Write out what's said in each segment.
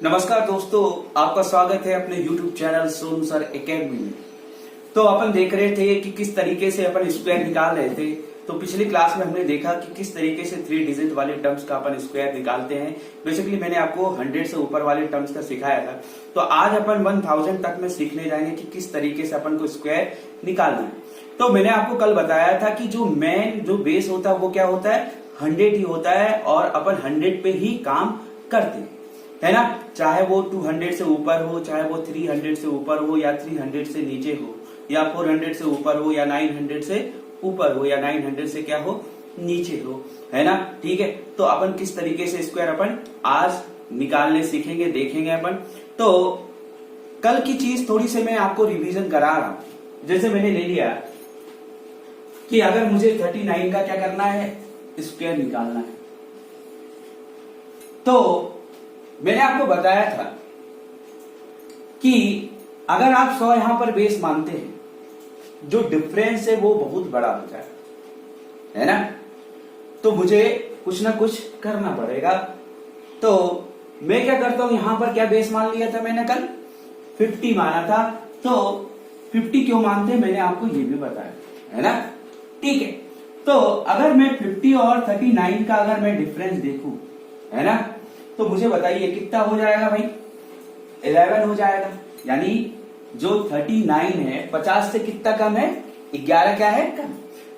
नमस्कार दोस्तों, आपका स्वागत है अपने YouTube channel Sonu sir academy में। तो अपन देख रहे थे कि किस तरीके से अपन स्क्वायर निकाल रहे थे। तो पिछली क्लास में हमने देखा कि किस तरीके से 3 डिजिट वाले टर्म्स का अपन स्क्वायर निकालते हैं। बेसिकली मैंने आपको 100 से ऊपर वाले टर्म्स का सिखाया था। तो आज अपन 1000 तक में सीखने जाएंगे कि किस तरीके से अपन को स्क्वायर निकालना है। तो मैंने आपको कल बताया था कि जो मेन जो बेस होता है वो क्या होता है, 100 ही होता है और अपन 100 पे ही काम करते हैं, है ना। चाहे वो 200 से ऊपर हो, चाहे वो 300 से ऊपर हो, या 300 से नीचे हो, या 400 से ऊपर हो, या 900 से ऊपर हो, या 900 से क्या हो, नीचे हो, है ना। ठीक है, तो अपन किस तरीके से स्क्वायर अपन आज निकालने सीखेंगे, देखेंगे अपन। तो कल की चीज थोड़ी सी मैं आपको रिवीजन करा रहा हूं। जैसे मैंने ले लिया कि अगर मुझे 39 का क्या करना है, स्क्वायर निकालना है। तो मैंने आपको बताया था कि अगर आप 100 यहां पर बेस मानते हैं, जो डिफरेंस है वो बहुत बड़ा हो जाए, है ना। तो मुझे कुछ ना कुछ करना पड़ेगा। तो मैं क्या करता हूं, यहां पर क्या बेस मान लिया था मैंने कल, 50 माना था। तो 50 क्यों मानते हैं मैंने आपको ये भी बताया, है ना। ठीक है, तो अगर मैं 50 और 39 का अगर मैं डिफरेंस देखूं, है ना, तो मुझे बताइए कितना हो जाएगा भाई, 11 हो जाएगा। यानी जो 39 है 50 से कितना कम है, 11 क्या है, कम।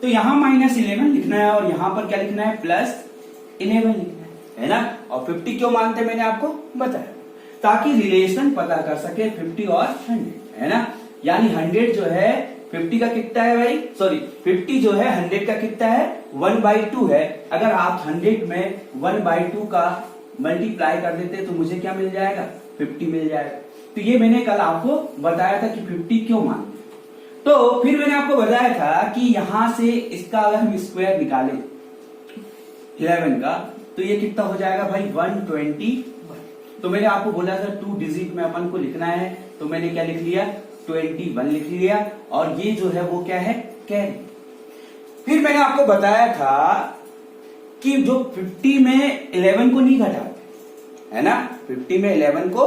तो यहां -11 लिखना है और यहां पर क्या लिखना है, +11 लिखना है ना। और 50 क्यों मानते हैं मैंने आपको बताया, ताकि रिलेशन पता कर सके 50 और 100, है ना। यानी 100 जो है 50 का कितना है भाई, सॉरी 50 जो है 100 का कितना है, 1/2 है। अगर आप 100 में 1/2 का मल्टीप्लाई कर देते तो मुझे क्या मिल जाएगा, 50 मिल जाएगा। तो ये मैंने कल आपको बताया था कि 50 क्यों मानते। तो फिर मैंने आपको बताया था कि यहां से इसका अगर हम स्क्वायर निकालें 11 का, तो ये कितना हो जाएगा भाई, 121। तो मैंने आपको बोला था 2 डिजिट में अपन को लिखना है, तो मैंने क्या लिख लिया, 21 लिख लिया। और ये जो है वो क्या है, कैरी। फिर मैंने आपको बताया था कि जो 50 में 11 को नहीं घटाते, है ना, 50 में 11 को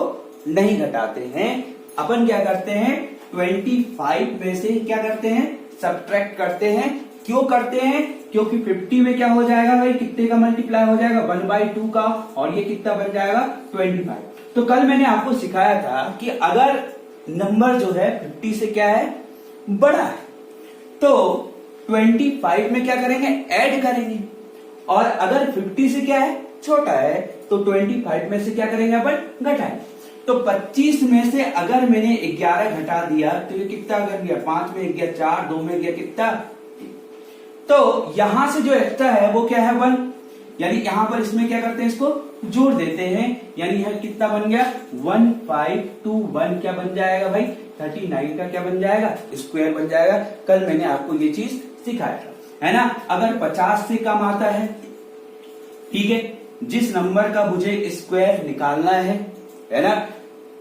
नहीं घटाते हैं। अपन क्या करते हैं, 25 में से क्या करते हैं, सब्ट्रैक्ट करते हैं। क्यों करते हैं, क्योंकि 50 में क्या हो जाएगा भाई, कितने का मल्टीप्लाई हो जाएगा, 1/2 का, और ये कितना बन जाएगा, 25। तो कल मैंने आपको सिखाया था कि अगर नंबर जो है 50 से क्या है, बड़ा है, तो 25 में क्या करेंगे, ऐड करेंगे। और अगर 50 से क्या है, छोटा है, तो 25 में से क्या करेंगे अपन, घटाएंगे। तो 25 में से अगर मैंने 11 घटा दिया तो ये कितना कर दिया, 5 में गया 4, 2 में गया कितना। तो यहां से जो एक्स्ट्रा है वो क्या है, 1। यानी यहां पर इसमें क्या करते हैं, इसको जोड़ देते हैं। यानी यह कितना बन गया, 1521 क्या बन जाएगा भाई, 39 का क्या बन जाएगा, स्क्वायर बन जाएगा। कल मैंने आपको ये चीज सिखाया था, है ना। अगर 50 से कम आता है, ठीक है, जिस नंबर का मुझे स्क्वायर निकालना है ना,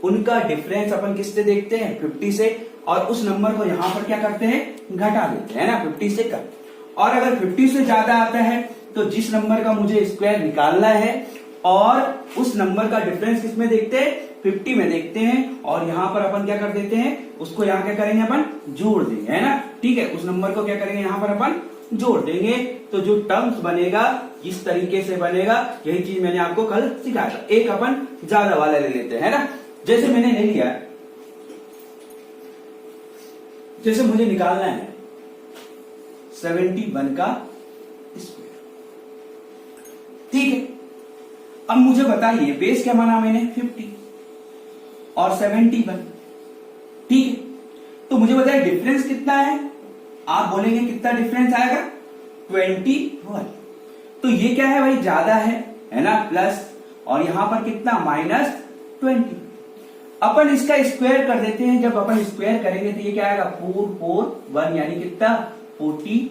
उनका डिफरेंस अपन किससे देखते हैं, 50 से, और उस नंबर को यहां पर क्या करते हैं, घटा देते हैं ना, 50 से कम। और अगर 50 से ज्यादा आता है, तो जिस नंबर का मुझे स्क्वायर निकालना है और उस नंबर का डिफरेंस किसमें देखते हैं, 50 में देखते हैं। और यहां पर अपन क्या कर देते हैं, उसको यहां क्या करेंगे, अपन जोड़ देंगे, है ना। ठीक है, उस नंबर को क्या करेंगे, यहां पर अपन जोड़ देंगे। तो जो टर्म्स बनेगा इस तरीके से बनेगा। यही चीज मैंने आपको कल सिखाया था। एक अपन ज्यादा वाला ले लेते हैं, है ना। जैसे मैंने ले लिया, जैसे मुझे निकालना है 71 का स्क्वायर, ठीक है। अब मुझे बताइए बेस क्या माना मैंने, 50 और 71, ठीक है। तो मुझे बताइए डिफरेंस कितना है, आप बोलेंगे कितना डिफरेंस आएगा, 21। तो ये क्या है भाई, ज्यादा है ना, प्लस, और यहां पर कितना, -20। अपन इसका स्क्वायर कर देते हैं। जब अपन स्क्वायर करेंगे तो ये क्या आएगा, 441, यानी कितना, 41।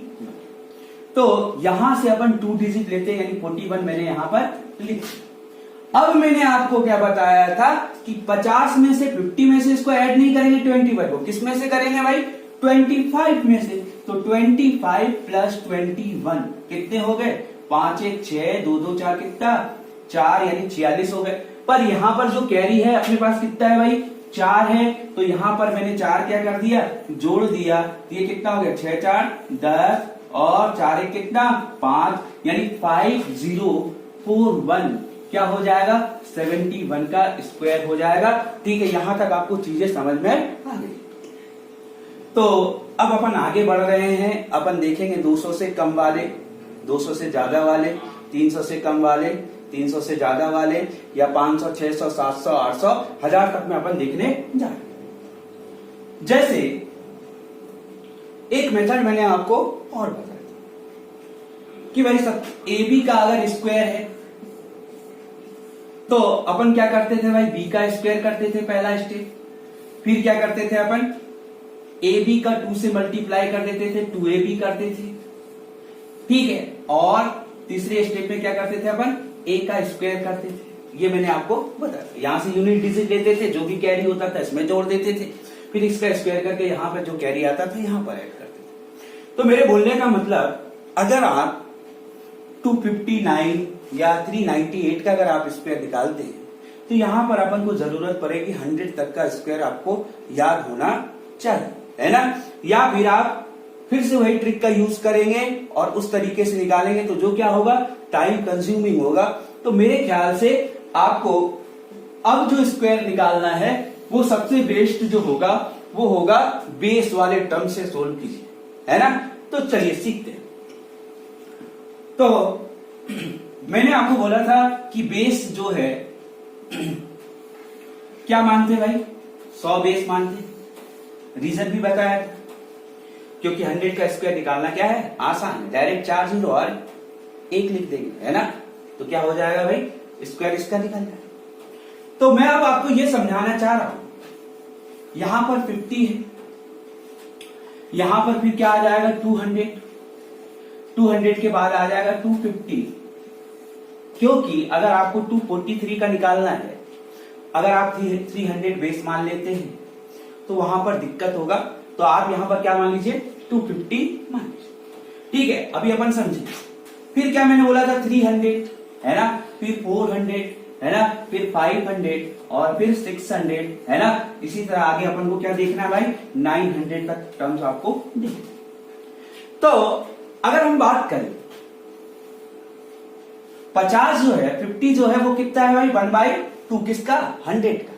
तो यहां से अपन 2 डिजिट लेते हैं, यानी 41 मैंने यहां पर लिख। अब मैंने आपको क्या बताया था कि 50 में से 50 में से इसको ऐड नहीं करेंगे 21 को, किस में से करेंगे भाई, 25 में से। तो 25 + 21 कितने हो गए, 5 1 6, 2 2 4 कितना, 4, यानी 46 हो गए। पर यहां पर जो कैरी है अपने पास कितना है भाई 4 है, तो यहां पर मैंने 4 क्या कर दिया जोड़ दिया, तो ये कितना हो गया 6 4 10 और 4 1 कितना 5, यानी 5041 क्या हो जाएगा 71 का स्क्वायर हो जाएगा। ठीक है, यहां तक आपको चीजें समझ में आ गई। तो अब अपन आगे बढ़ रहे हैं, अपन देखेंगे 200 से कम वाले, 200 से ज्यादा वाले, 300 से कम वाले, 300 से ज्यादा वाले, या 500 600 700 800 1000 तक में अपन देखने जा रहे हैं। जैसे एक मेथड मैंने आपको और बताया कि भाई सब ए बी का अगर स्क्वायर है तो अपन क्या करते थे भाई बी का स्क्वायर करते थे पहला स्टेप, फिर क्या करते थे अपन ए बी का 2 से मल्टीप्लाई कर देते थे 2ab करते थे। ठीक है, और तीसरे स्टेप में क्या करते थे अपन ए का स्क्वायर करते थे। ये मैंने आपको बताया, यहां से यूनिट डिजिट लेते थे, जो भी कैरी होता था इसमें जोड़ देते थे, फिर इसका स्क्वायर करके यहां पर जो कैरी आता था यहां पर ऐड करते थे। तो मेरे बोलने का मतलब अगर आप 259 या 398 का अगर आप स्क्वायर निकालते हैं तो यहां पर अपन को जरूरत पड़ेगी 100 तक का स्क्वायर आपको याद होना चाहिए, है ना। या फिर आप फिर से वही ट्रिक का यूज करेंगे और उस तरीके से निकालेंगे तो जो क्या होगा टाइम कंज्यूमिंग होगा। तो मेरे ख्याल से आपको अब जो स्क्वायर निकालना है वो सबसे बेस्ट जो होगा वो होगा बेस वाले टर्म से सोल्व कीजिए, है ना। तो चलिए सीखते हैं। तो मैंने आपको बोला था कि बेस जो है क्या मानते भाई 100 बेस मानते, रीजन भी बताया था क्योंकि 100 का स्क्वायर निकालना क्या है आसान है, डायरेक्ट 4 0 और 1 लिख देंगे, है ना। तो क्या हो जाएगा भाई स्क्वायर इसका निकल जाएगा। तो मैं अब आपको यह समझाना चाह रहा हूं, यहां पर 50 है, यहां पर फिर क्या आ जाएगा 200, 200 के बाद आ जाएगा 250, क्योंकि अगर आपको 243 का निकालना है, अगर आप 300 बेस मान लेते हैं तो वहां पर दिक्कत होगा। तो आप यहां पर क्या मान लीजिए 250 मान लीजिए। ठीक है, अभी अपन समझे। फिर क्या मैंने बोला था 300, है ना, फिर 400, है ना, फिर 500 और फिर 600, है ना। इसी तरह आगे अपन को क्या देखना है भाई 900 तक टर्म्स आपको देखना। तो अगर हम बात करें 50 जो है 50 जो है वो कितना है भाई 1/2 किसका 100 का।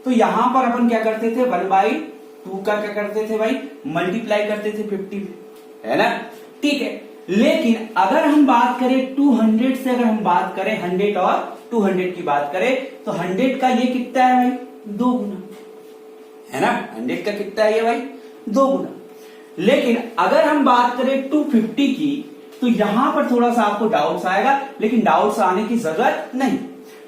तो यहां पर अपन क्या करते थे 1/2 का क्या करते थे भाई मल्टीप्लाई करते थे 50 में, है ना। ठीक है, लेकिन अगर हम बात करें 200 से, अगर हम बात करें 100 और 200 की बात करें तो 100 का ये कितना है भाई 2 गुना, है ना। 100 का कितना है ये भाई 2 गुना। लेकिन अगर हम बात करें 250 की तो यहां पर थोड़ा सा आपको डाउट्स आएगा, लेकिन डाउट्स आने की जरूरत नहीं।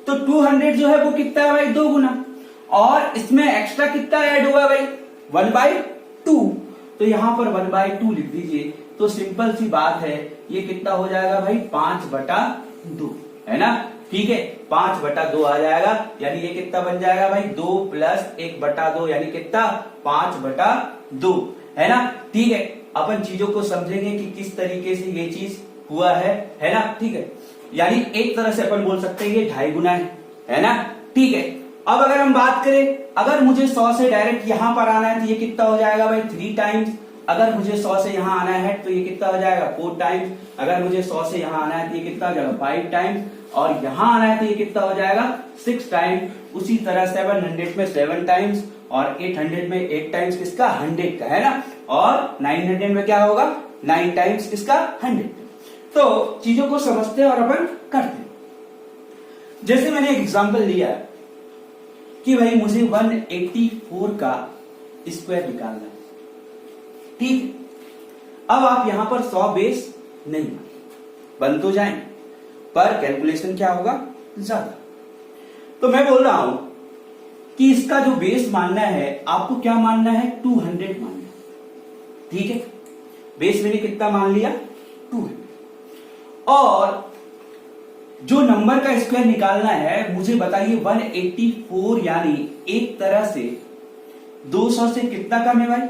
तो 200 जो है वो कितना है भाई 2 गुना, और इसमें एक्स्ट्रा कितना ऐड हुआ भाई 1/2, तो यहां पर 1/2 लिख दीजिए। तो सिंपल सी बात है, ये कितना हो जाएगा भाई 5/2, है ना। ठीक है, 5/2 आ जाएगा, यानी ये कितना बन जाएगा भाई 2 + 1/2, यानी कितना 5/2, है ना। ठीक है, अपन चीजों को समझेंगे कि किस तरीके से ये चीज हुआ है ना। ठीक है, यानी एक तरह से अपन बोल सकते हैं ये 2.5 गुना है ना। ठीक है, अब अगर हम बात करें, अगर मुझे 100 से डायरेक्ट यहां पर आना है तो ये कितना हो जाएगा भाई 3 टाइम्स। अगर मुझे 100 से यहां आना है तो ये कितना हो जाएगा 4 टाइम्स। अगर मुझे 100 से यहां आना है तो ये कितना हो जाएगा 5 टाइम्स, और यहां आना है तो ये कितना हो जाएगा 6 टाइम्स। उसी तरह 700 में 7 टाइम्स, और 800 में 8 टाइम्स किसका 100 का, है ना। और 900 में क्या होगा 9 टाइम्स किसका 100। तो चीजों को समझते हैं और अपन करते हैं। जैसे मैंने एक एग्जांपल लिया कि भाई मुझे 184 का स्क्वायर निकालना है। ठीक, अब आप यहां पर 100 बेस नहीं बन तो जाए, पर कैलकुलेशन क्या होगा ज्यादा। तो मैं बोल रहा हूं कि इसका जो बेस मानना है आपको क्या मानना है 200 मानना है। ठीक है, बेस मैंने कितना मान लिया 200, और जो नंबर का स्क्वायर निकालना है मुझे बताइए 184, यानी एक तरह से 200 से कितना कम है भाई।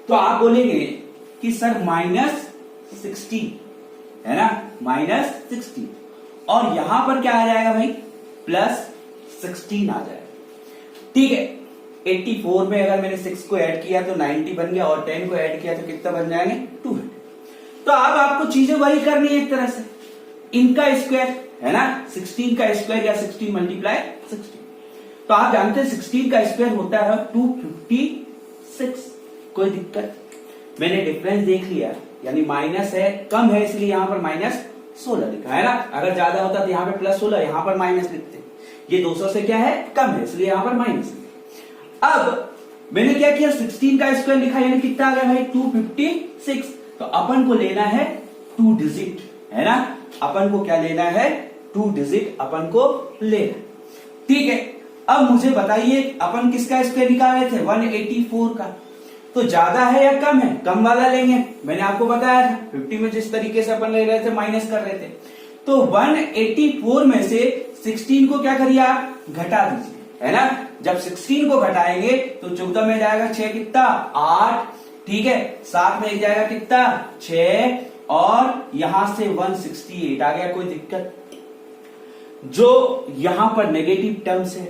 तो आप बोलेंगे कि सर -60, है ना, -60, और यहां पर क्या आ जाएगा भाई प्लस 16 आ जाएगा। ठीक है, 84 में अगर मैंने 6 को ऐड किया तो 90 बन गया, और 10 को ऐड किया तो कितना बन जाएंगे 200। तो अब आपको चीजें वही करनी है एक तरह से, इनका स्क्वायर है ना, 16 का स्क्वायर या 16 मल्टीप्लाई 16। तो आप जानते हैं 16 का स्क्वायर होता है 256। कोई दिक्कत? मैंने डिफरेंस देख लिया, यानी माइनस है, कम है, इसलिए यहां पर माइनस 16 लिखा है ना। अगर ज्यादा होता तो यहां पे प्लस 16, यहां पर माइनस लिखते। ये 200 से क्या है, कम है, इसलिए यहां पर माइनस। अब मैंने क्या किया, 16 का स्क्वायर लिखा, यानी कितना आ गया भाई 256। तो अपन को लेना है 2 डिजिट, है ना। अपन को क्या लेना है, 2 डिजिट अपन को लेना। ठीक है, अब मुझे बताइए अपन किसका स्क्वायर निकाल रहे थे, 184 का। तो ज्यादा है या कम है, कम वाला लेंगे। मैंने आपको बताया था 50 में जिस तरीके से अपन ले रहे थे माइनस कर रहे थे। तो 184 में से 16 को क्या करिए आप, घटा दीजिए, है ना। जब 16 को घटाएंगे तो 14 में जाएगा 6, कितना 8। ठीक है, 7 में जाएगा कितना 6, और यहां से 168 आ गया। कोई दिक्कत? जो यहां पर नेगेटिव टर्म्स है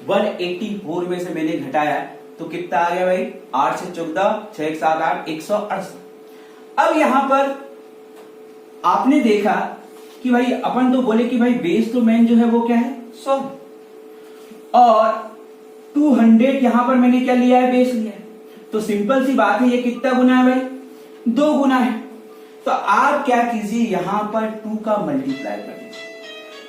184 में से मैंने घटाया तो कितना आ गया भाई, 8 से 14, 6 1 7 8, 168। अब यहां पर आपने देखा कि भाई अपन तो बोले कि भाई बेस तो मेन जो है वो क्या है 100, और 200 यहां पर मैंने क्या लिया है, बेस लिया है। तो सिंपल सी बात है, ये कितना गुना है भाई, 2 गुना है। तो आप क्या कीजिए, यहां पर 2 का मल्टीप्लाई कर दीजिए।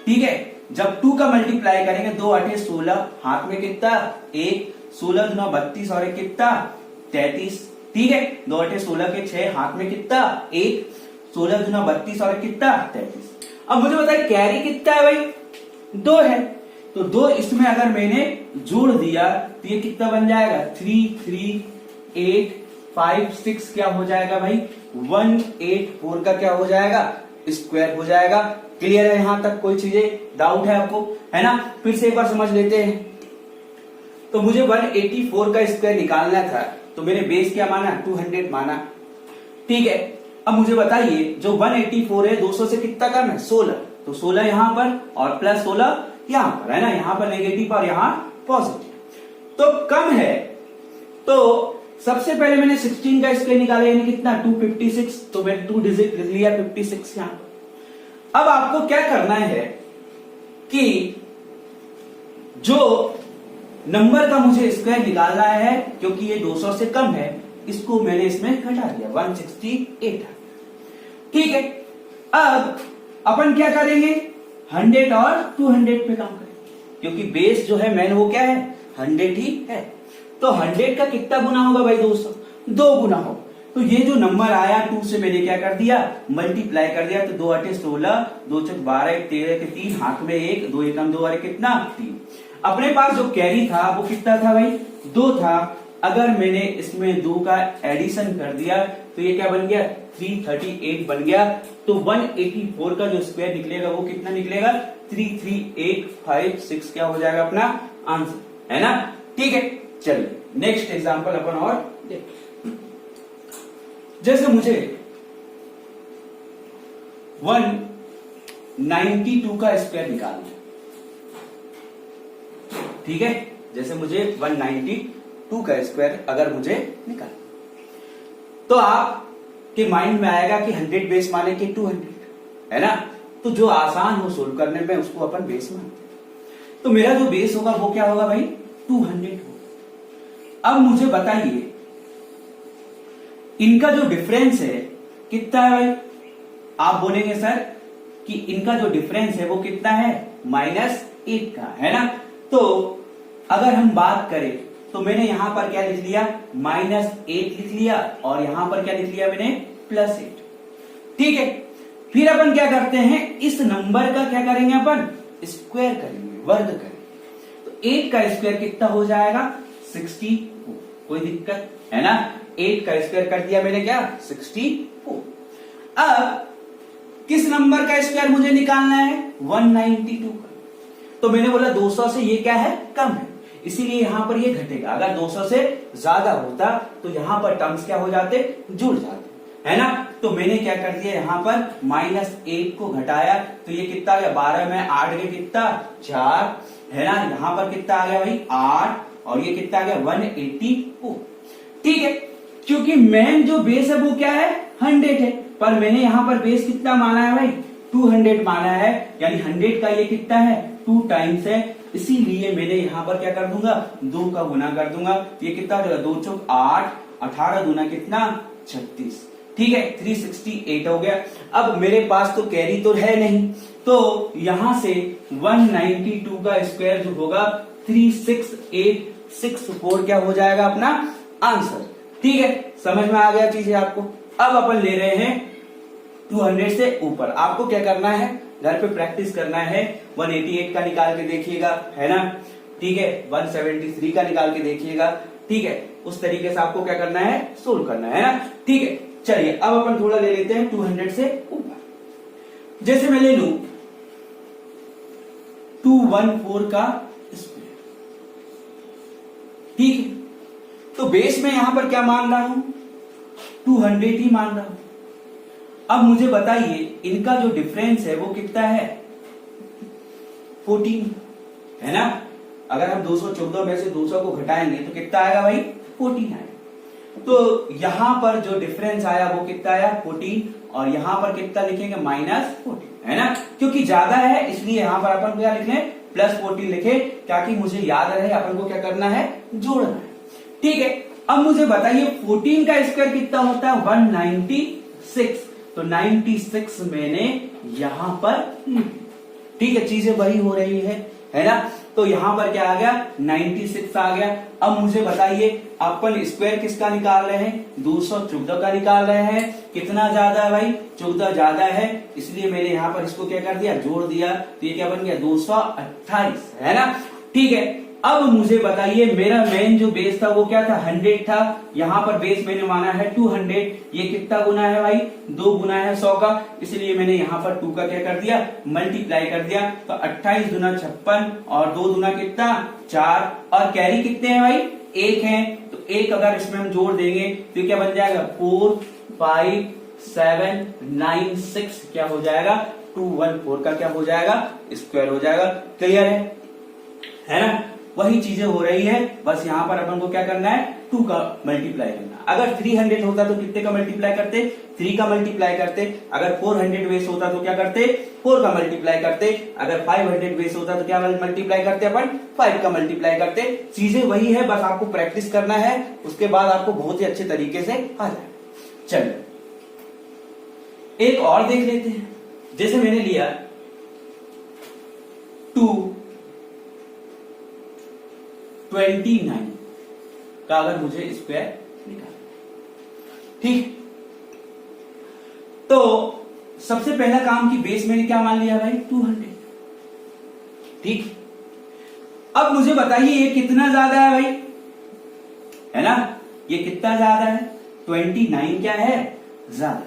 ठीक है, जब 2 का मल्टीप्लाई करेंगे, 2 8 16, हाथ में कितना 1, 16 दूना 32, और एक कितना 33। ठीक है, 2 8 16 के 6, हाथ में कितना 1, 16 दूना 32, और कितना 33। अब मुझे बताइए कैरी कितना है भाई, 2 है। तो 2 इसमें अगर मैंने जोड़ दिया तो ये कितना बन जाएगा, 3 3 8 5 6 क्या हो जाएगा भाई, 184 का क्या हो जाएगा, स्क्वायर हो जाएगा। क्लियर है यहां तक? कोई चीजें डाउट है आपको, है ना। फिर से एक बार समझ लेते हैं। तो मुझे 184 का स्क्वायर निकालना था, तो मैंने बेस क्या माना, 200 माना। ठीक है, अब मुझे बताइए जो 184 है 200 से कितना कम है, 16। तो 16 यहां पर और प्लस 16 यहां पर, है ना। यहां पर नेगेटिव और यहां पॉजिटिव, तो कम है। तो सबसे पहले मैंने 16 का स्क्वायर निकाला, यानी कितना 256। तो मैंने 2 डिजिट लिख लिया 56 यहां पर। अब आपको क्या करना है कि जो नंबर का मुझे स्क्वायर निकालना है, क्योंकि ये 200 से कम है, इसको मैंने इसमें घटा दिया, 168। ठीक है, अब अपन क्या करेंगे, 100 और 200 पे काम करेंगे, क्योंकि बेस जो है मेन वो क्या है, 100 ही है। तो 100 का कितना गुना होगा भाई, 200, 2 गुना होगा। तो ये जो नंबर आया 2 से मैंने क्या कर दिया, मल्टीप्लाई कर दिया। तो 2 8 16, 2 6 12, 13 के 3, हाथ में 1, 2 1 2 और कितना 3। अपने पास जो कैरी था वो कितना था भाई, 2 था। अगर मैंने इसमें 2 का एडिशन कर दिया तो ये क्या बन गया, 338 बन गया। तो 184 का जो स्क्वायर निकलेगा वो कितना निकलेगा, 33856 क्या हो जाएगा अपना आंसर, है ना। ठीक है, चलिए नेक्स्ट एग्जांपल अपन और देखते। जैसे मुझे 192 का स्क्वायर निकालना है। ठीक है, जैसे मुझे 192 का स्क्वायर अगर मुझे निकालना, तो आपके माइंड में आएगा कि 100 बेस माने कि 200, है ना। तो जो आसान हो सोल्व करने में उसको अपन बेस मानते हैं। तो मेरा जो बेस होगा वो क्या होगा भाई, 200 होगा। अब मुझे बताइए इनका जो डिफरेंस है कितना है भाई। आप बोलेंगे सर कि इनका जो डिफरेंस है वो कितना है, -8 का, है ना। तो अगर हम बात करें तो मैंने यहां पर क्या लिख लिया, -8 लिख लिया, और यहां पर क्या लिख लिया मैंने, +8। ठीक है, फिर अपन क्या करते हैं, इस नंबर का क्या करेंगे, अपन स्क्वायर करेंगे, वर्ग करेंगे। तो 8 का स्क्वायर कितना हो जाएगा, 64। कोई दिक्कत है ना। 8 का स्क्वायर कर दिया मैंने क्या, 64। अब किस नंबर का स्क्वायर मुझे निकालना है, 192 का। तो मैंने बोला 200 से ये क्या है, कम है, इसीलिए यहां पर ये घटेगा। अगर 200 से ज्यादा होता तो यहां पर टर्म्स क्या हो जाते, जुड़ जाते। है ना। तो मैंने क्या कर दिया यहाँ पर -8 को घटाया तो ये कितना आ गया 12 में 8 के कितना 4, है ना। यहाँ पर कितना आ गया भाई 8 और ये कितना आ गया 184। ठीक है, क्योंकि मेन जो बेस है वो क्या है 100 है, पर मैंने यहाँ पर बेस कितना माना है भाई 200 माना है, यानी 100 का ये कितना है 2 टाइम्स है, इसीलिए मैंने यहाँ पर क्या कर दूंगा 2 का गुना कर दूंगा। ये कितना हो जाएगा 2 चौक 8, 18 दूना कितना 36। ठीक है 368 हो गया। अब मेरे पास तो कैरी तो है नहीं, तो यहां से 192 का स्क्वायर जो होगा 36864 क्या हो जाएगा अपना आंसर। ठीक है, समझ में आ गया चीजें आपको। अब अपन ले रहे हैं 200 से ऊपर। आपको क्या करना है घर पे प्रैक्टिस करना है। 188 का निकाल के देखिएगा, है ना। ठीक है 173 का निकाल के देखिएगा। ठीक है, उस तरीके से आपको क्या करना है सोल्व करना है ना। ठीक है, चलिए अब अपन थोड़ा ले लेते हैं 200 से ऊपर। जैसे मैं ले लू 214 का स्क्वायर। ठीक है, तो बेस में यहां पर क्या मान रहा हूं 200 ही मान रहा हूं। अब मुझे बताइए इनका जो डिफरेंस है वो कितना है 14, है ना। अगर हम 214 में से 200 को घटाएंगे तो कितना आएगा भाई 14 आएगा। तो यहां पर जो डिफरेंस आया वो कितना आया 14 और यहां पर कितना लिखेंगे -14, है ना। क्योंकि ज्यादा है इसलिए यहां पर अपन क्या लिखे +14 लिखे, ताकि मुझे याद रहे अपन को क्या करना है जोड़ना है। ठीक है, अब मुझे बताइए 14 का स्क्वायर कितना होता है 196, तो 96 मैंने यहां पर ठीक है चीजें वही हो रही है ना। तो यहां पर क्या आ गया 96 आ गया। अब मुझे बताइए अपन स्क्वायर किसका निकाल रहे हैं 214 का निकाल रहे हैं। कितना ज्यादा है भाई 14 ज्यादा है, इसलिए मैंने यहां पर इसको क्या कर दिया जोड़ दिया, तो ये क्या बन गया 228, है ना। ठीक है, अब मुझे बताइए मेरा मेन जो बेस था वो क्या था 100 था, यहां पर बेस मैंने माना है 200। ये कितना गुना है भाई 2 गुना है 100 का, इसलिए मैंने यहां पर 2 का क्या कर दिया मल्टीप्लाई कर दिया। तो 28 दूना 56 और 2 दूना कितना 4, और कैरी कितने हैं भाई 1 है, तो 1 अगर इसमें हम जोड़ देंगे तो क्या बन जाएगा 4 5 7 9 6 क्या हो जाएगा 214 का क्या हो जाएगा स्क्वायर हो जाएगा। क्लियर है ना। वही चीजें हो रही है, बस यहां पर अपन को क्या करना है 2 का मल्टीप्लाई करना। अगर 300 होता तो कितने का मल्टीप्लाई करते 3 का मल्टीप्लाई करते। अगर 400 बेस होता तो क्या करते 4 का मल्टीप्लाई करते। अगर 500 बेस होता तो क्या मल्टीप्लाई करते अपन 5 का मल्टीप्लाई करते। चीजें वही है, बस आपको प्रैक्टिस करना है, उसके बाद आपको बहुत ही अच्छे तरीके से आ जाए। चलिए एक और देख लेते हैं। जैसे मैंने लिया 229 का अगर मुझे स्क्वायर निकालना, ठीक। तो सबसे पहला काम की बेस मैंने क्या मान लिया भाई 200, ठीक। अब मुझे बताइए ये कितना ज्यादा है भाई, है ना। ये कितना ज्यादा है 29 क्या है ज्यादा।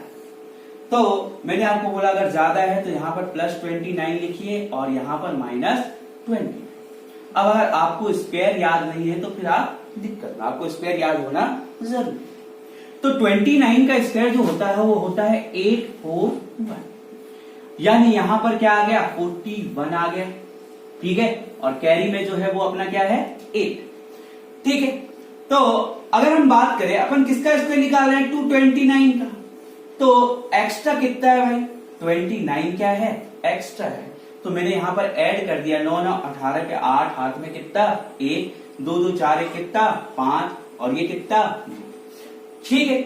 तो मैंने आपको बोला अगर ज्यादा है तो यहां पर +29 लिखिए और यहां पर -20। अब अगर आपको स्क्वायर याद नहीं है तो फिर आप दिक्कत, आपको स्क्वायर याद होना जरूरी। तो 29 का स्क्वायर जो होता है वो होता है 841, यानी यहां पर क्या आ गया 41 आ गया, ठीक है। और कैरी में जो है वो अपना क्या है 8, ठीक है। तो अगर हम बात करें अपन किसका स्क्वायर निकाल रहे हैं 229 का, तो एक्स्ट्रा कितना है भाई 29 क्या है एक्स्ट्रा है। तो मैंने यहां पर ऐड कर दिया 9 9 18 के 8 हाथ में कितना 1 2 2 4 1 कितना 5 और ये कितना 2, ठीक है।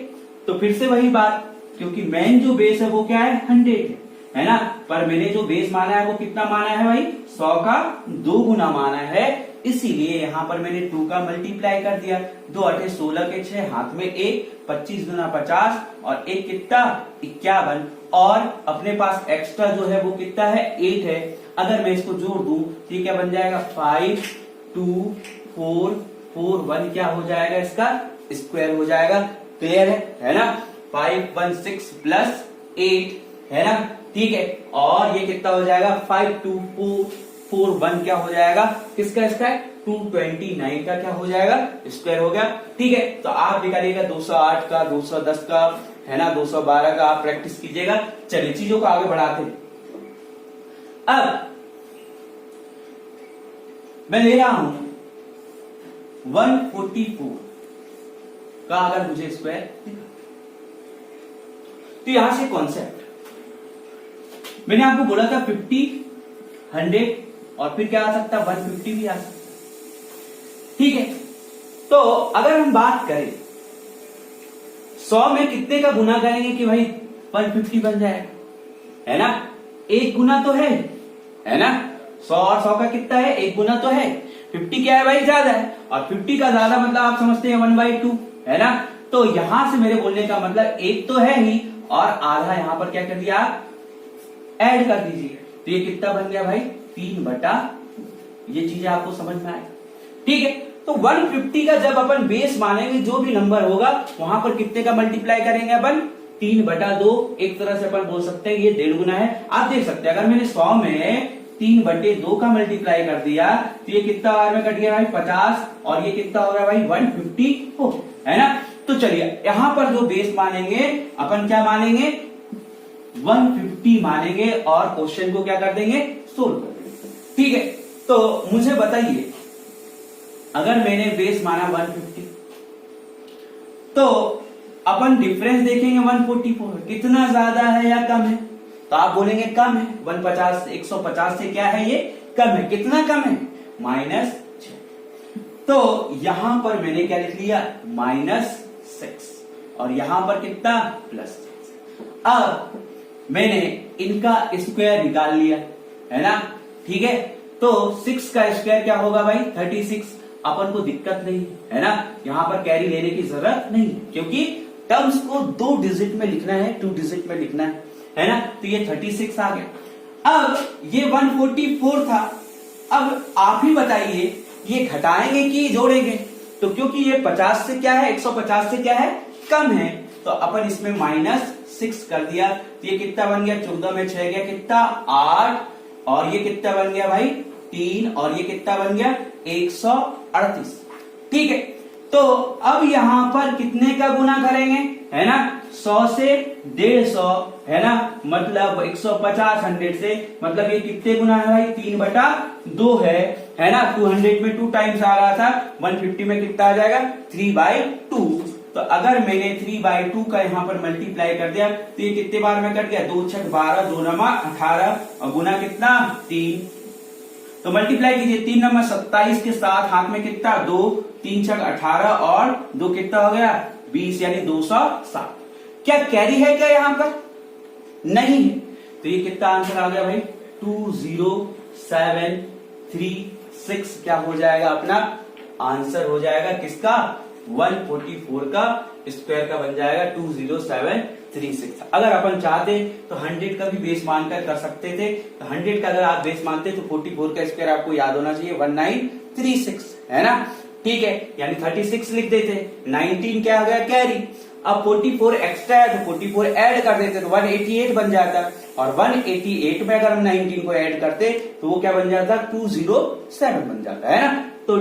तो फिर से वही बात, क्योंकि मेन जो बेस है वो क्या है 100 है ना, पर मैंने जो बेस माना है वो कितना माना है भाई 100 का 2 गुना माना है, इसीलिए यहां पर मैंने 2 का मल्टीप्लाई कर दिया। 2 8 16 के 6 हाथ में 1 25 गुना 50 और 1 कितना 51 और अपने पास एक्स्ट्रा जो है वो कितना है 8 है। अगर मैं इसको जोड़ दूं तो ये क्या बन जाएगा 5 2 4 4 1 क्या हो जाएगा इसका स्क्वायर हो जाएगा। क्लियर है ना। 516 प्लस 8 है ना, ठीक है। और ये कितना हो जाएगा 52441 क्या हो जाएगा किसका स्क्वायर 229 का क्या हो जाएगा स्क्वायर हो गया, ठीक है। तो आप निकालिएगा 208 का 210 का है ना, 212 का आप प्रैक्टिस कीजिएगा। चलिए चीजों को आगे बढ़ाते हैं। अब मैं ले रहा हूं 144 का अगर मुझे स्क्वायर दिखा, तो यहां से कॉन्सेप्ट मैंने आपको बोला था 50, 100 और फिर क्या आ सकता है 150 भी आ सकता। ठीक है, तो अगर हम बात करें 100 में कितने का गुना करेंगे कि भाई 150 बन जाएगा, है ना, एक गुना तो है ना, 100 और 100 का कितना है, एक गुना तो है। 50 क्या है भाई, ज्यादा है, और 50 का ज्यादा मतलब आप समझते हैं 1/2, है ना। तो यहां से मेरे बोलने का मतलब एक तो है ही और आधा यहां पर क्या कर दिया आप ऐड कर दीजिए, तो ये कितना बन गया भाई 3/2। ये चीजें आपको समझ में आए, ठीक है। तो 150 का जब अपन बेस मानेंगे, जो भी नंबर होगा वहां पर कितने का मल्टीप्लाई करेंगे अपन, 3/2। एक तरह से अपन बोल सकते हैं ये 1.5 गुना है। आप देख सकते हैं अगर मैंने 100 में 3/2 का मल्टीप्लाई कर दिया तो ये कितना बार में कट गया भाई 50, और ये कितना हो गया भाई 150, है ना। तो चलिए यहां पर जो बेस मानेंगे अपन क्या मानेंगे 150 मानेंगे, और क्वेश्चन को क्या कर देंगे सोल्व कर देंगे, ठीक है। तो मुझे बताइए अगर मैंने बेस माना 150 तो अपन डिफरेंस देखेंगे 144 कितना ज्यादा है या कम है, तो आप बोलेंगे कम है। 150 से क्या है ये कम है, कितना कम है -6। तो यहां पर मैंने क्या लिख लिया -6 और यहां पर कितना +6। अब मैंने इनका स्क्वायर निकाल लिया, है ना, ठीक है। तो 6 का स्क्वायर क्या होगा भाई 36। अपन को दिक्कत नहीं है ना, यहां पर कैरी लेने की जरूरत नहीं, क्योंकि टर्म्स को 2 डिजिट में लिखना है, 2 डिजिट में लिखना है ना। तो ये 36 आ गया। अब ये 144 था, अब आप ही बताइए ये घटाएंगे कि जोड़ेंगे, तो क्योंकि ये 50 से क्या है 150 से क्या है कम है, तो अपन इसमें -6 कर दिया, तो ये कितना बन गया 14 में 6 गया कितना 8, और ये कितना बन गया भाई 3, और ये कितना बन गया 138, ठीक है। तो अब यहां पर कितने का गुना करेंगे, है ना, 100 से 150, है ना, मतलब 150 100 से, मतलब ये कितने गुना है भाई 3/2 है ना। 200 में 2 टाइम्स आ रहा था, 150 में कितना आ जाएगा 3/2। तो अगर मैंने 3/2 का यहां पर मल्टीप्लाई कर दिया तो ये कितने बार में कट गया 2 × 6 12, 2 × 18 और गुना कितना 3। तो मल्टीप्लाई कीजिए 3 × 27 के साथ हाथ में कितना 2, 3 × 6 18 और 2 कितना हो गया 20, यानी 207। क्या कैरी है क्या यहां पर, नहीं है, तो ये कितना आंसर आ गया भाई 20736 क्या हो जाएगा अपना आंसर हो जाएगा किसका 144 का स्क्वायर का बन जाएगा 20736। अगर अपन चाहते तो 100 का भी बेस मानकर कर सकते थे, तो 100 का अगर आप बेस मानते तो 44 का स्क्वायर आपको याद होना चाहिए 1936, है ना, ठीक है, यानी 36 लिख देते। 19 क्या हो गया कैरी, अब 44 एक्स्ट्रा है तो 44 ऐड कर देते तो 188 बन जाता, और 188 में अगर हम 19 को ऐड करते तो वो क्या बन जाता 207 बन जाता, है ना। तो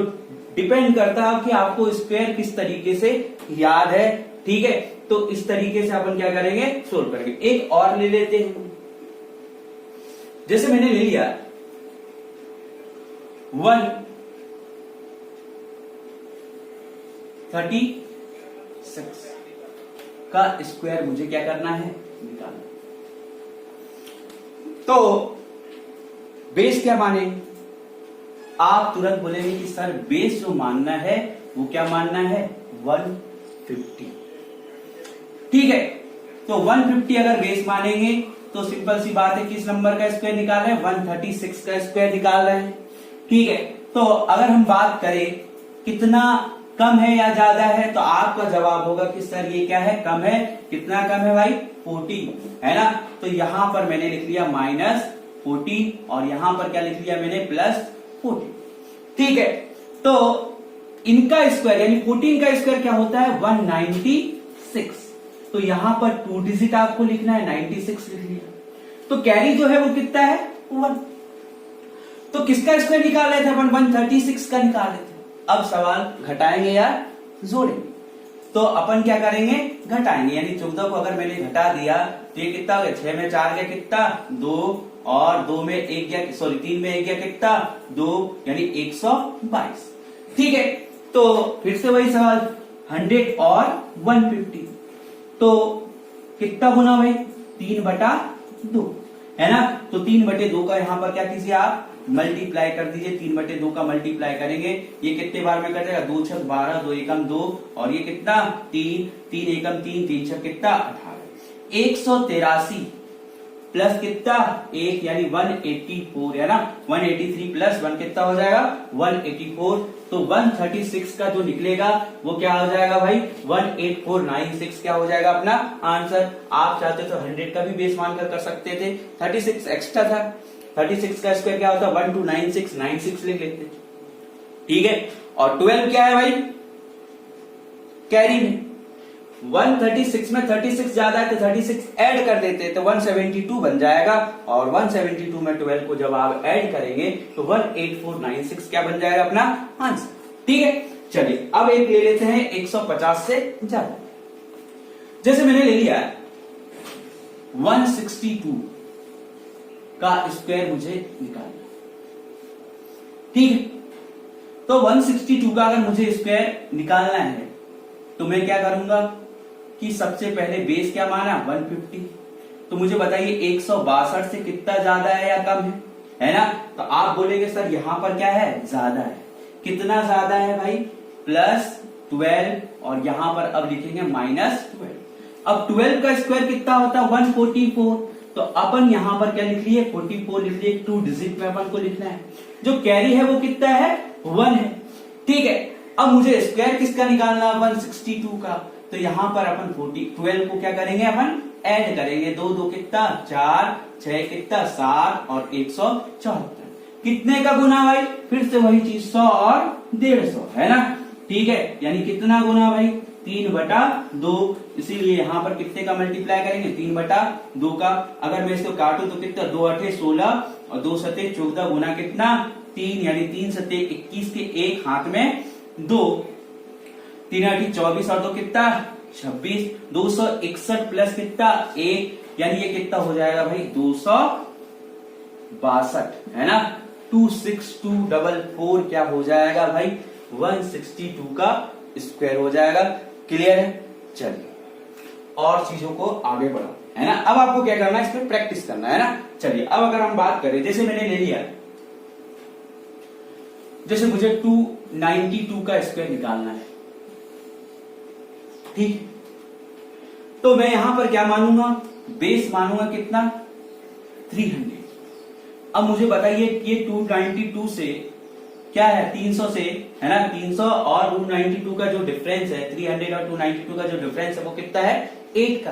डिपेंड करता है कि आपको स्क्वायर किस तरीके से याद है, ठीक है। तो इस तरीके से अपन क्या करेंगे सोल्व करेंगे। एक और ले लेते हैं, जैसे मैंने ले लिया 136 का स्क्वायर मुझे क्या करना है निकालना। तो बेस क्या माने, आप तुरंत बोलेंगे कि सर बेस जो मानना है वो क्या मानना है 150, ठीक है। तो 150 अगर बेस मानेंगे तो सिंपल सी बात है किस नंबर का स्क्वायर निकाल रहे हैं 136 का स्क्वायर निकाल रहे हैं, ठीक है। तो अगर हम बात करें कितना कम है या ज्यादा है, तो आपका जवाब होगा कि सर ये क्या है कम है। कितना कम है भाई 40, है ना। तो यहां पर मैंने लिख लिया -40 और यहां पर क्या लिख लिया मैंने +40, ठीक है। तो इनका स्क्वायर यानी 14 का स्क्वायर क्या होता है 196, तो यहां पर 2 डिजिट आपको लिखना है 96 लिख लिया। तो कैरी जो है वो कितना है 1। तो किसका स्क्वायर निकाल रहे थे अपन 136 का निकाल रहे थे। अब सवाल घटाएंगे या जोड़ेंगे, तो तो अपन क्या करेंगे, घटाएंगे, यानी 14 को अगर मैंने घटा दिया तो ये कितना हो गया, 6 में 4 गया कितना 2, और 2 में 1 गया, सॉरी 3 में 1 गया कितना 2, यानी 122। ठीक है, तो फिर से वही सवाल, 100 और 150, तो कितना गुना भाई, 3/2 है ना। तो 3/2 का यहां पर क्या कीजिए आप, मल्टीप्लाई कर दीजिए। 3/2 का मल्टीप्लाई करेंगे, ये कितने बार में कट जाएगा, 2 6 12, 2 एकम 2, और ये कितना 3, 3 एकम 3, 3 6 कितना 18, 183 प्लस कितना 1, यानी 184 है ना। 183 प्लस 1 कितना हो जाएगा 184, तो 136 का जो निकलेगा वो क्या हो जाएगा भाई 18496 क्या हो जाएगा अपना आंसर। आप चाहते तो 100 का भी बेस मानकर कर सकते थे, 36 एक्स्ट्रा था, 36 का स्क्वायर क्या होता 1296 लिख लेते। ठीक है, और 12 क्या है भाई, कैरी में 136 में 36 ज्यादा है तो 36 ऐड कर देते तो 172 बन जाएगा, और 172 में 12 को जब आप ऐड करेंगे तो 18496 क्या बन जाएगा अपना आंसर। ठीक है, चलिए अब एक ले लेते हैं 150 से ज्यादा। जैसे मैंने ले लिया 162 का स्क्वायर मुझे निकालना। ठीक है, तो 162 का अगर मुझे स्क्वायर निकालना है तो मैं क्या करूंगा कि सबसे पहले बेस क्या माना 150, तो मुझे बताइए 162 से कितना ज्यादा है या कम है ना। तो आप बोलेंगे सर यहां पर क्या है ज्यादा है, कितना ज्यादा है भाई +12, और यहां पर अब लिखेंगे -12। अब 12 का स्क्वायर कितना होता है 144, तो अपन यहां पर क्या लिख लिए 44 लिख लिए, 2 डिजिट में अपन को लिखना है। जो कैरी है वो कितना है 1 है। ठीक है, अब मुझे स्क्वायर किसका निकालना 162 का, तो यहां पर अपन 12 को क्या करेंगे अपन ऐड करेंगे, 2 2 कितना 4, 6 कितना 7 और 174, कितने का गुना भाई, फिर से वही चीज 100 और 150 है ना। ठीक है, यानी कितना गुना भाई 3/2, इसीलिए यहां पर कितने का मल्टीप्लाई करेंगे 3/2 का। अगर मैं इसको काटू तो कितना 2 8 16 और 2 7 14 गुना कितना 3, यानी 3 7 21 के एक हाथ में 2, 3 8 24 और 2 कितना 26, 261 प्लस कितना 1, यानी ये कितना हो जाएगा भाई 262 है ना। 26244 क्या हो जाएगा भाई 162 का स्क्वायर हो जाएगा। क्लियर है, चलिए और चीजों को आगे बढ़ाओ है ना। अब आपको क्या करना है, इस पे प्रैक्टिस करना है ना। चलिए अब अगर हम बात करें, जैसे मैंने ले लिया, जैसे मुझे 292 का स्क्वायर निकालना है। ठीक, तो मैं यहां पर क्या मानूंगा, बेस मानूंगा कितना 300। अब मुझे बताइए ये 292 से क्या है 300 से है ना, 300 और 292 का जो डिफरेंस है 300 और 292 का जो डिफरेंस है वो कितना है 8 का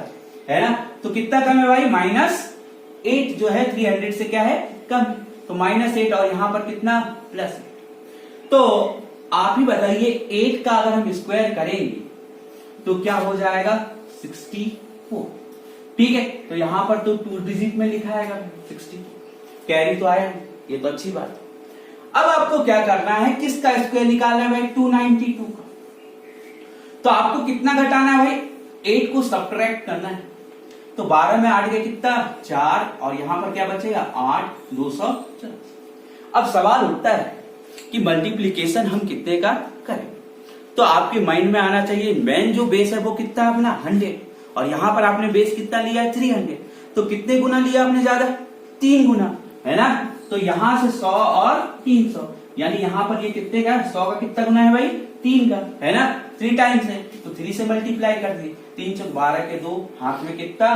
है ना। तो कितना कम है भाई -8 जो है 300 से क्या है कम, तो -8 और यहां पर कितना +8। तो आप ही बताइए 8 का अगर हम स्क्वायर करेंगे तो क्या हो जाएगा 64। ठीक है, तो यहां पर तो 2 डिजिट में लिखा आएगा 60, कैरी तो आया, ये तो अच्छी बात है। अब आपको क्या करना है, किसका स्क्वायर निकालना है भाई 292 का। तो आपको कितना घटाना है भाई 8 को सब्ट्रैक्ट करना है, तो 12 में 8 गया कितना 4, और यहां पर क्या बचेगा 8 240। अब सवाल उठता है कि मल्टीप्लीकेशन हम कितने का करें, तो आपके माइंड में आना चाहिए मेन जो बेस है वो कितना अपना 100, और यहां पर आपने बेस कितना लिया है 300, तो कितने गुना लिया आपने ज्यादा 3 गुना है ना। तो यहां से 100 और 300, यानी यहां पर ये कितने का 100 का कितना गुना है भाई 3 का है ना, 3 टाइम्स है तो 3 से मल्टीप्लाई कर दिए, 3 चौक 12 के 2 हाथ में कितना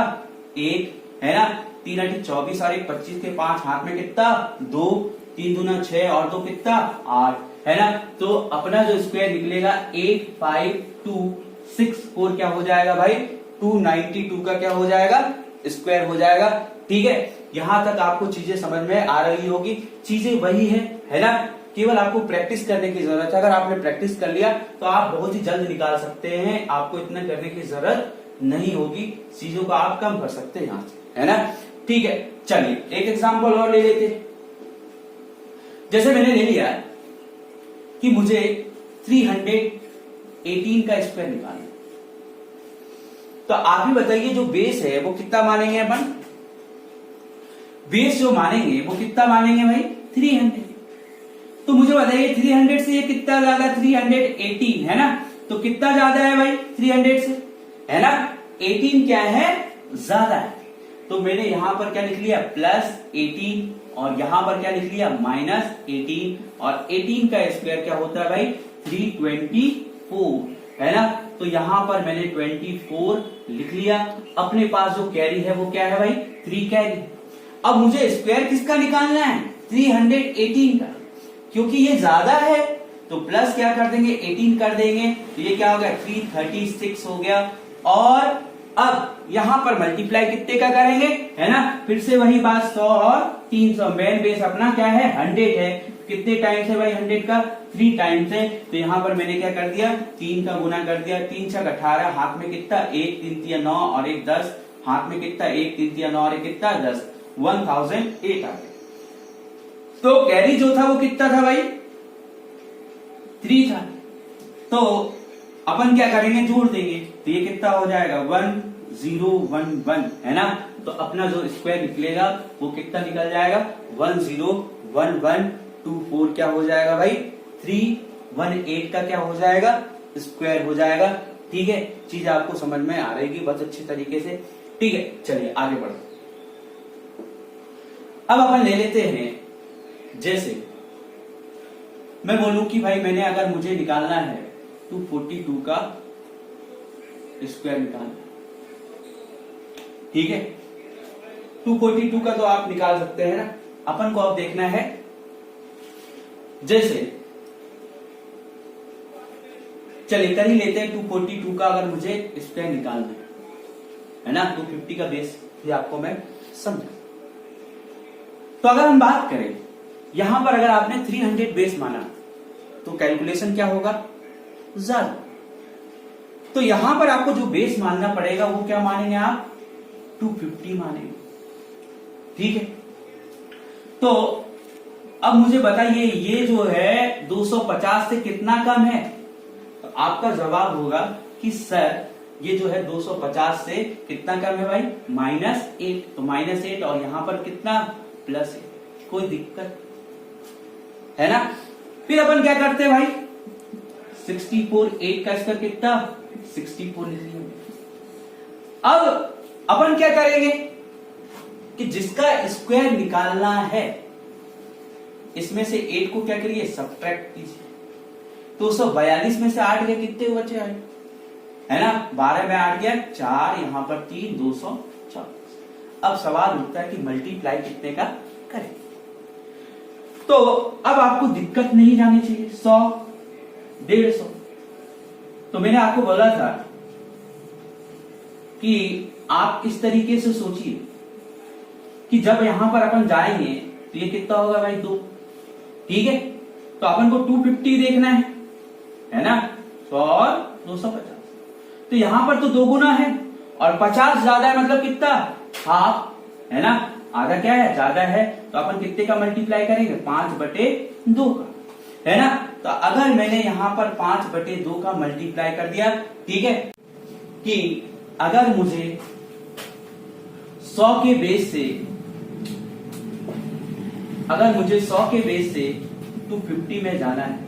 1 है ना, 3 8 24 और 1 25 के 5 हाथ में कितना 2, 3 दूना 6 और 2 कितना 8 है ना। तो अपना जो स्क्वायर निकलेगा 8526 क्या हो जाएगा भाई 292 का क्या हो जाएगा स्क्वायर हो जाएगा। ठीक है, यहां तक आपको चीजें समझ में आ रही होगी, चीजें वही है ना, केवल आपको प्रैक्टिस करने की जरूरत है। अगर आपने प्रैक्टिस कर लिया तो आप बहुत ही जल्द निकाल सकते हैं, आपको इतना करने की जरूरत नहीं होगी, चीजों को आप कम कर सकते हैं यहां से है ना। ठीक है, चलिए एक एग्जांपल और ले लेते। जैसे मैंने ले लिया कि मुझे 318 का स्क्वायर निकालना, तो आप ही बताइए जो बेस है वो कितना मानेंगे अपन? बेस जो मानेंगे वो कितना मानेंगे भाई? 300। तो मुझे बताइए 300 से ये कितना ज्यादा? 318 है ना? तो कितना ज्यादा है भाई 300 से, है ना? 18 क्या है? ज्यादा है। तो मैंने यहां पर क्या लिख लिया? +18, और यहां पर क्या लिख लिया? -18, और 18 का स्क्वायर क्या होता है भाई? 324, है ना? तो यहां पर मैंने 24 लिख लिया। अपने पास जो कैरी है वो क्या है भाई? 3 कैरी। अब मुझे स्क्वायर किसका निकालना है? 318 का, क्योंकि ये ज्यादा है तो प्लस क्या कर देंगे? 18 कर देंगे, तो ये क्या हो गया? 336 हो गया। और अब यहां पर मल्टीप्लाई कितने का करेंगे, है ना? फिर से वही बात, 100 और 300। मेन बेस अपना क्या है? 100 है। कितने टाइम्स है भाई 100 का? 3 टाइम्स है। तो यहां पर मैंने क्या कर दिया? 3 का गुना कर दिया। 3 छक 18, हाथ में कितना? 1 3 3 9 और 1 10, हाथ में कितना? 1 3 3 9 और 1 कितना? 10, 1008 आ गया। तो कैरी जो था वो कितना था भाई? 3 था। तो अपन क्या करेंगे? जोड़ देंगे। तो ये कितना हो जाएगा? 1011, है ना? तो अपना जो स्क्वायर निकलेगा वो कितना निकल जाएगा? 101124 क्या हो जाएगा भाई? 318 का क्या हो जाएगा? स्क्वायर हो जाएगा। ठीक है, चीज आपको समझ में आ रहेगी बस अच्छी तरीके से। ठीक है, चलिए आगे बढ़ो। अब अपन ले लेते हैं, जैसे मैं बोलूं कि भाई मैंने अगर मुझे निकालना है 242 का स्क्वायर निकालना है, ठीक है? 242 का तो आप निकाल सकते हैं ना। अपन को अब देखना है, जैसे चलिए कर ही लेते हैं 242 का अगर मुझे स्क्वायर निकालना है ना? 250 का बेस ये आपको मैं समझा। तो अगर हम बात करें यहां पर, अगर आपने 300 बेस माना तो कैलकुलेशन क्या होगा? ज्यादा। तो यहां पर आपको जो बेस मानना पड़ेगा वो क्या मानेंगे आप? 250 मानेंगे। ठीक है, तो अब मुझे बताइए ये जो है 250 से कितना कम है? तो आपका जवाब होगा कि सर ये जो है 250 से कितना कम है भाई? -8। तो -8 और यहां पर कितना? +8। कोई दिक्कत है ना? फिर अपन क्या करते हैं भाई? 64, 8 का स्क्वायर कितना? 64 लिख लिया। अब अपन क्या करेंगे कि जिसका स्क्वायर निकालना है इसमें से 8 को क्या करिए? सब्ट्रैक्ट कीजिए। 242 में से 8 गए, कितने बचे आए? है ना? 12 में 8 गया 4, यहां पर 3, 240। अब सवाल उठता है कि मल्टीप्लाई कितने का करें? तो अब आपको दिक्कत नहीं जानी चाहिए। 100, 150। तो मैंने आपको बोला था कि आप इस तरीके से सोचिए कि जब यहां पर अपन जाएंगे तो ये कितना होगा भाई? 2। ठीक है, तो अपन को 250 देखना है ना? 100 और 250। तो यहां पर तो 2 गुना है और 50 ज्यादा है, मतलब कितना? हाफ, है ना? आधा क्या है? ज्यादा है। तो अपन कितने का मल्टीप्लाई करेंगे? 5/2 का, है ना? तो अगर मैंने यहां पर 5/2 का मल्टीप्लाई कर दिया, ठीक है, कि अगर मुझे 100 के बेस से, अगर मुझे 100 के बेस से 250 में जाना है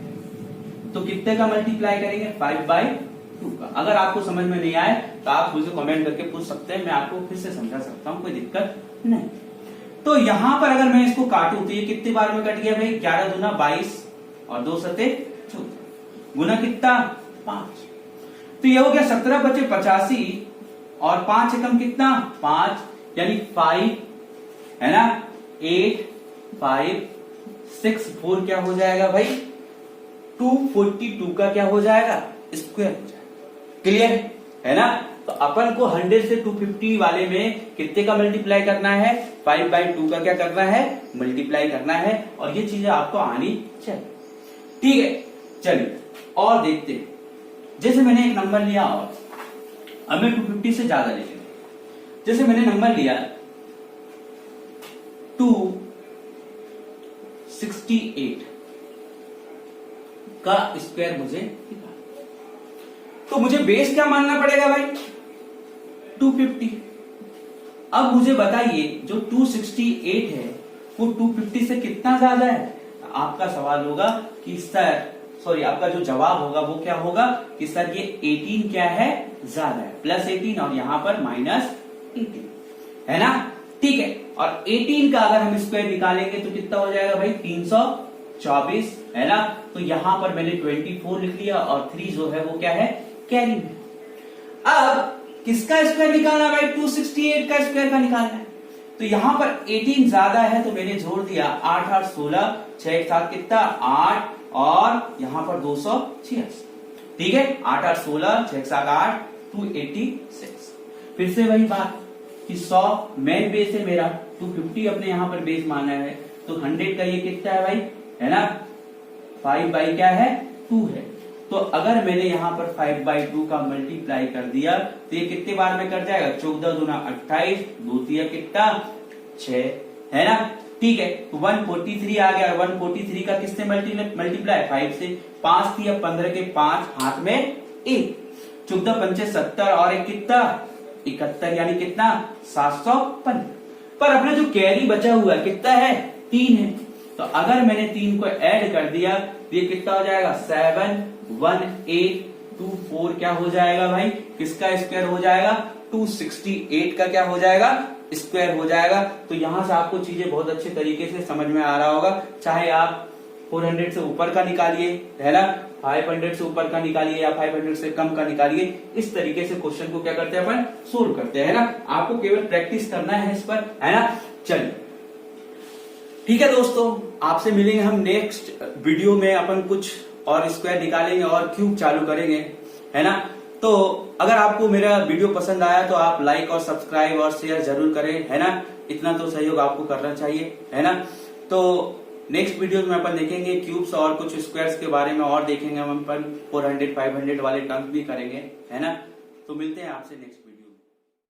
तो कितने का मल्टीप्लाई करेंगे? 5/2 का। अगर आपको समझ में नहीं आए तो आप मुझे कमेंट करके पूछ सकते हैं, मैं आपको फिर से समझा सकता हूं, कोई दिक्कत नहीं। तो यहां पर अगर मैं इसको काटूं तो ये कितने बार में कट गया भाई? 11 दूना 22 और 2 सते 14, गुना कितना? 5। तो ये हो गया 17 बचे 85 और 5 एकम कितना? 5, यानी 5, है ना? 8 5 6 4 क्या हो जाएगा भाई? 242 का क्या हो जाएगा? स्क्वायर हो जाएगा। क्लियर है ना? तो अपन को 100 से 250 वाले में कितने का मल्टीप्लाई करना है? 5/2 का क्या करना है? मल्टीप्लाई करना है। और ये चीजें आपको आनी चाहिए। ठीक है, चलिए और देखते हैं। जैसे मैंने एक नंबर लिया और अब मैं 250 से ज्यादा लेंगे। जैसे मैंने नंबर लिया 268 का स्क्वायर मुझे निकालना, तो मुझे बेस क्या मानना पड़ेगा भाई? 250। अब मुझे बताइए जो 268 है वो 250 से कितना ज्यादा है। आपका सवाल होगा कि सर आपका जो जवाब होगा वो क्या होगा कि सर ये 18 क्या है, ज्यादा है, +18 और यहां पर -18 है ना। ठीक है, और 18 का अगर हम स्क्वायर निकालेंगे तो कितना हो जाएगा भाई, 324 है ना। तो यहां पर मैंने 24 लिख लिया और 3 जो है वो क्या है, कैरी में। अब किसका स्क्वायर निकालना है भाई, 268 का स्क्वायर का निकालना है। तो यहां पर 18 ज्यादा है तो मैंने जोड़ दिया 8 8 16, 6 1 7 कितना 8 और यहां पर 286। ठीक है, 8 8 16, 6 1 7 8, 286। फिर से वही बात कि 100 मेन बेस है मेरा, 250 अपने यहां पर बेस माना है, तो 100 का ये कितना है भाई, है ना 5 क्या है, 2 है। तो अगर मैंने यहाँ पर 5/2 का मल्टीप्लाई कर दिया तो ये कितने बार में कर जाएगा, 14 दूना 28, 2 तिया कितना 6 है ना। ठीक है, तो 143 आ गया, 143 का किससे मल्टीप्लाई, 5 से, 5 तिया 15 के 5 हाथ में 1, 14 पंचे 70 और एक कितना 71 यानी कितना 715। पर अपना जो कैरी बचा हुआ कितना है, 3 है। तो अगर मैंने 3 को ऐड कर दिया तो ये कितना हो जाएगा, 71824 क्या हो जाएगा भाई, किसका स्क्वायर हो जाएगा, 268 का क्या हो जाएगा, स्क्वायर हो जाएगा। तो यहां से आपको चीजें बहुत अच्छे तरीके से समझ में आ रहा होगा। चाहे आप 400 से ऊपर का निकालिए, है ना, 500 से ऊपर का निकालिए या 500 से कम का निकालिए, इस तरीके से क्वेश्चन को क्या करते हैं अपन, सोल्व करते हैं, है ना। आपको केवल प्रैक्टिस करना है इस पर, है ना। चलिए ठीक है दोस्तों, आपसे मिलेंगे हम नेक्स्ट वीडियो में, अपन कुछ और स्क्वायर निकालेंगे और क्यूब चालू करेंगे, है ना। तो अगर आपको मेरा वीडियो पसंद आया तो आप लाइक और सब्सक्राइब और शेयर जरूर करें, है ना। इतना तो सहयोग आपको करना चाहिए, है ना। तो नेक्स्ट वीडियो में अपन देखेंगे क्यूब्स और कुछ स्क्वायर्स के बारे में, और देखेंगे हम अपन 400 500 वाले टर्म्स भी करेंगे, है ना। तो मिलते हैं आपसे नेक्स्ट।